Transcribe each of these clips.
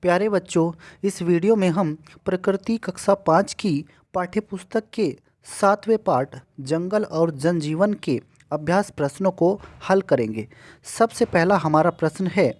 प्यारे बच्चों, इस वीडियो में हम प्रकृति कक्षा 5 की पाठ्यपुस्तक के 7वें पाठ जंगल और जनजीवन के अभ्यास प्रश्नों को हल करेंगे। सबसे पहला हमारा प्रश्न है,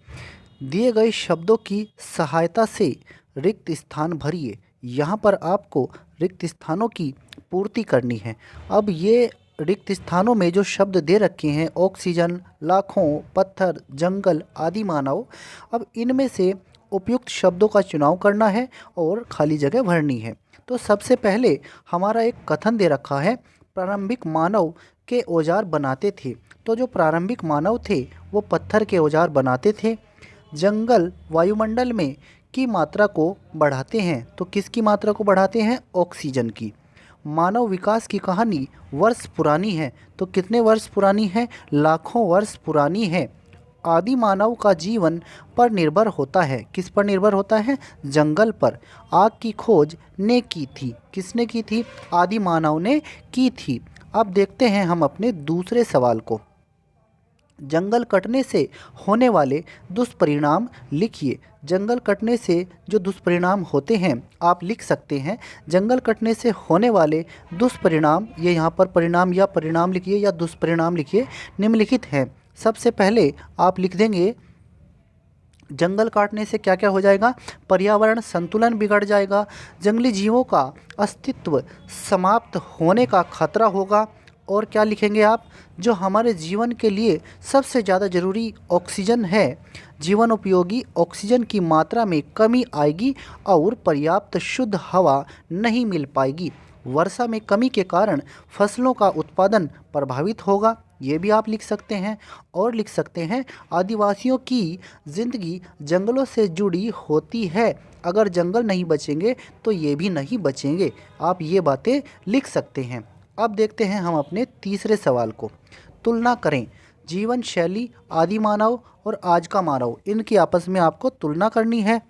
दिए गए शब्दों की सहायता से रिक्त स्थान भरिए। यहाँ पर आपको रिक्त स्थानों की पूर्ति करनी है। अब ये रिक्त स्थानों में जो शब्द दे रखे हैं, ऑक्सीजन, लाखों, पत्थर, जंगल, आदि मानव, अब इनमें से उपयुक्त शब्दों का चुनाव करना है और खाली जगह भरनी है। तो सबसे पहले हमारा एक कथन दे रखा है, प्रारंभिक मानव के औजार बनाते थे। तो जो प्रारंभिक मानव थे वो पत्थर के औजार बनाते थे। जंगल वायुमंडल में की मात्रा को बढ़ाते हैं। तो किसकी मात्रा को बढ़ाते हैं? ऑक्सीजन की। मानव विकास की कहानी वर्ष पुरानी है। तो कितने वर्ष पुरानी है? लाखों वर्ष पुरानी है। आदि मानव का जीवन पर निर्भर होता है। किस पर निर्भर होता है? जंगल पर। आग की खोज ने की थी। किसने की थी? आदि मानव ने की थी। अब देखते हैं हम अपने दूसरे सवाल को। जंगल कटने से होने वाले दुष्परिणाम लिखिए। जंगल कटने से जो दुष्परिणाम होते हैं आप लिख सकते हैं। जंगल कटने से होने वाले दुष्परिणाम, ये यहाँ पर परिणाम या परिणाम लिखिए या दुष्परिणाम लिखिए, निम्नलिखित हैं। सबसे पहले आप लिख देंगे, जंगल काटने से क्या क्या हो जाएगा? पर्यावरण संतुलन बिगड़ जाएगा, जंगली जीवों का अस्तित्व समाप्त होने का खतरा होगा। और क्या लिखेंगे आप? जो हमारे जीवन के लिए सबसे ज़्यादा ज़रूरी ऑक्सीजन है, जीवन उपयोगी ऑक्सीजन की मात्रा में कमी आएगी और पर्याप्त शुद्ध हवा नहीं मिल पाएगी। वर्षा में कमी के कारण फसलों का उत्पादन प्रभावित होगा। ये भी आप लिख सकते हैं। और लिख सकते हैं, आदिवासियों की ज़िंदगी जंगलों से जुड़ी होती है। अगर जंगल नहीं बचेंगे तो ये भी नहीं बचेंगे। आप ये बातें लिख सकते हैं। अब देखते हैं हम अपने तीसरे सवाल को। तुलना करें। जीवन शैली आदि मानव और आज का मानव, इनकी आपस में आपको तुलना करनी है।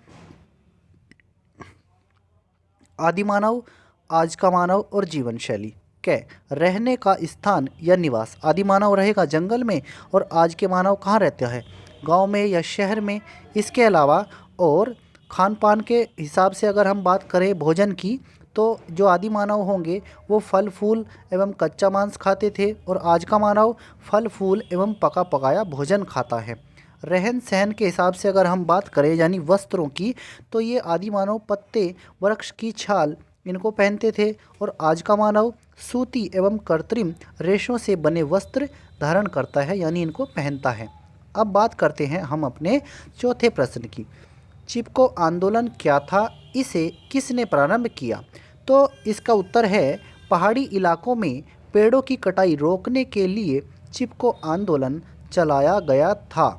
आदि मानव, आज का मानव और जीवन शैली। कै रहने का स्थान या निवास। आदि मानव रहेगा जंगल में और आज के मानव कहाँ रहता है? गांव में या शहर में। इसके अलावा और खान पान के हिसाब से अगर हम बात करें भोजन की, तो जो आदि मानव होंगे वो फल फूल एवं कच्चा मांस खाते थे और आज का मानव फल फूल एवं पका पकाया भोजन खाता है। रहन सहन के हिसाब से अगर हम बात करें यानी वस्त्रों की, तो ये आदि मानव पत्ते, वृक्ष की छाल इनको पहनते थे और आज का मानव सूती एवं कृत्रिम रेशों से बने वस्त्र धारण करता है यानी इनको पहनता है। अब बात करते हैं हम अपने चौथे प्रश्न की। चिपको आंदोलन क्या था? इसे किसने प्रारंभ किया? तो इसका उत्तर है, पहाड़ी इलाकों में पेड़ों की कटाई रोकने के लिए चिपको आंदोलन चलाया गया था।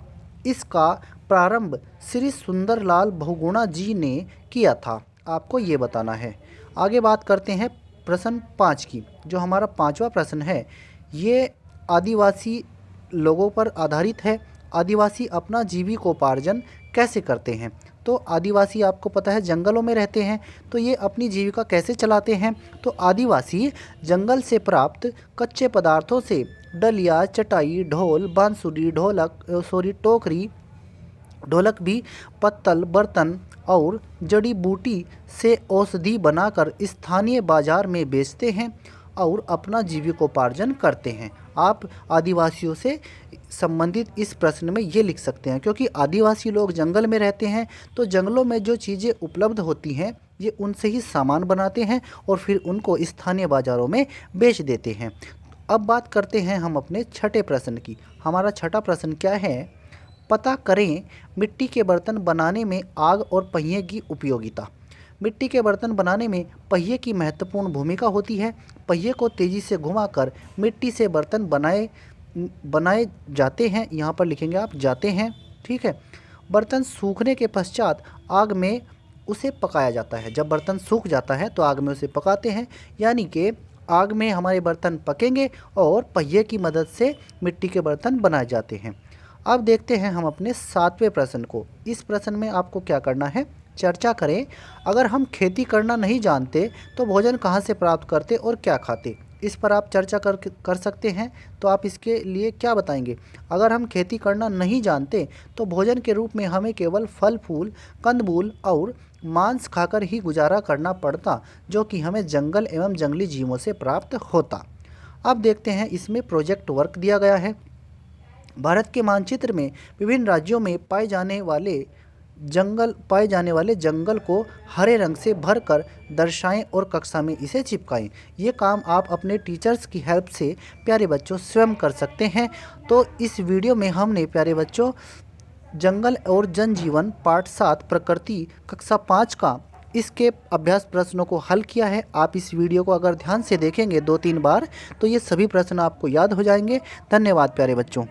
इसका प्रारंभ श्री सुंदरलाल बहुगुणा जी ने किया था। आपको ये बताना है। आगे बात करते हैं प्रश्न 5 की। जो हमारा 5वां प्रश्न है ये आदिवासी लोगों पर आधारित है। आदिवासी अपना जीविकोपार्जन कैसे करते हैं? तो आदिवासी आपको पता है जंगलों में रहते हैं, तो ये अपनी जीविका कैसे चलाते हैं? तो आदिवासी जंगल से प्राप्त कच्चे पदार्थों से डलिया, चटाई, ढोल, बांसुरी, टोकरी, ढोलक भी, पत्तल, बर्तन और जड़ी बूटी से औषधि बनाकर स्थानीय बाजार में बेचते हैं और अपना जीविकोपार्जन करते हैं। आप आदिवासियों से संबंधित इस प्रश्न में ये लिख सकते हैं, क्योंकि आदिवासी लोग जंगल में रहते हैं तो जंगलों में जो चीज़ें उपलब्ध होती हैं ये उनसे ही सामान बनाते हैं और फिर उनको स्थानीय बाज़ारों में बेच देते हैं। अब बात करते हैं हम अपने छठे प्रश्न की। हमारा छठा प्रश्न क्या है? पता करें मिट्टी के बर्तन बनाने में आग और पहिए की उपयोगिता। मिट्टी के बर्तन बनाने में पहिए की महत्वपूर्ण भूमिका होती है। पहिए को तेज़ी से घुमाकर मिट्टी से बर्तन बनाए जाते हैं। यहाँ पर लिखेंगे आप जाते हैं, ठीक है। बर्तन सूखने के पश्चात आग में उसे पकाया जाता है। जब बर्तन सूख जाता है तो आग में उसे पकाते हैं, यानी कि आग में हमारे बर्तन पकेंगे और पहिए की मदद से मिट्टी के बर्तन बनाए जाते हैं। अब देखते हैं हम अपने 7वें प्रश्न को। इस प्रश्न में आपको क्या करना है? चर्चा करें। अगर हम खेती करना नहीं जानते तो भोजन कहाँ से प्राप्त करते और क्या खाते? इस पर आप चर्चा कर सकते हैं। तो आप इसके लिए क्या बताएंगे? अगर हम खेती करना नहीं जानते तो भोजन के रूप में हमें केवल फल फूल, कंदमूल और मांस खाकर ही गुजारा करना पड़ता, जो कि हमें जंगल एवं जंगली जीवों से प्राप्त होता। अब देखते हैं, इसमें प्रोजेक्ट वर्क दिया गया है। भारत के मानचित्र में विभिन्न राज्यों में पाए जाने वाले जंगल को हरे रंग से भरकर दर्शाएं और कक्षा में इसे चिपकाएं। ये काम आप अपने टीचर्स की हेल्प से प्यारे बच्चों स्वयं कर सकते हैं। तो इस वीडियो में हमने प्यारे बच्चों जंगल और जनजीवन पाठ 7 प्रकृति कक्षा 5 का इसके अभ्यास प्रश्नों को हल किया है। आप इस वीडियो को अगर ध्यान से देखेंगे 2-3 बार तो ये सभी प्रश्न आपको याद हो जाएंगे। धन्यवाद प्यारे बच्चों।